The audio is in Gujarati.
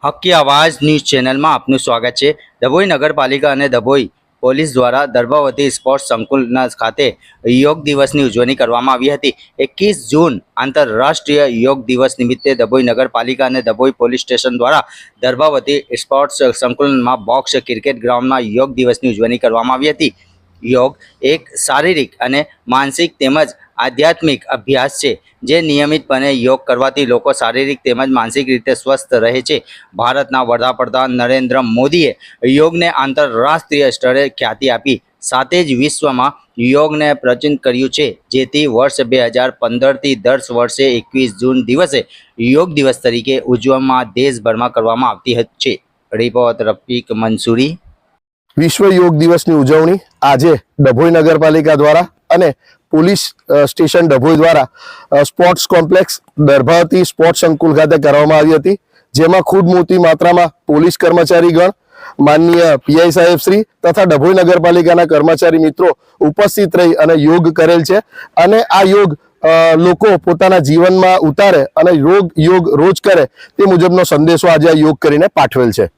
હક્કી આવાજ ન્યૂઝ ચેનલમાં આપનું સ્વાગત છે। ડભોઈ નગરપાલિકા અને ડભોઈ પોલીસ દ્વારા દર્ભાવતી સ્પોર્ટ્સ સંકુલ ખાતે યોગ દિવસની ઉજવણી કરવામાં આવી હતી। 21 જૂન આંતરરાષ્ટ્રીય યોગ દિવસ નિમિત્તે ડભોઈ નગરપાલિકા અને ડભોઈ પોલીસ સ્ટેશન દ્વારા દર્ભાવતી સ્પોર્ટ્સ સંકુલમાં બોક્સ ક્રિકેટ ગ્રાઉન્ડમાં યોગ દિવસની ઉજવણી કરવામાં આવી હતી। योग एक शारीरिक અને માનસિક તેમજ આધ્યાત્મિક અભ્યાસ છે જે નિયમિતપણે યોગ કરવાથી લોકો શારીરિક તેમજ માનસિક રીતે સ્વસ્થ રહે છે। ભારતના વડાપ્રધાન નરેન્દ્ર મોદીએ યોગને આંતરરાષ્ટ્રીય સ્તરે ખ્યાતિ આપી સાથે જ વિશ્વમાં યોગને પ્રચલિત કર્યું છે, જેથી વર્ષ 2015થી દર વર્ષે 21 જૂન દિવસે યોગ દિવસ તરીકે ઉજવવામાં દેશભરમાં કરવામાં આવતી છે। રિપોર્ટ રફીક મંસૂરી। विश्व योग दिवस की उजवणी आज डभोई नगरपालिका द्वारा अने पुलिस स्टेशन डभोई द्वारा स्पोर्ट्स कॉम्प्लेक्स दर्भावती स्पोर्ट्स संकुल खाते करवामां आवी हती, जेमां खूब मोटी मात्रा में पुलिस कर्मचारीगण, माननीय पीआई साहेब श्री तथा डभोई नगरपालिकाना कर्मचारी मित्रों उपस्थित रही अने योग करेल छे। अने आ योग लोको पोताना जीवन में उतारे अने योग रोज करे ते मुजबनो संदेशो आज योग करीने पाठवेल छे।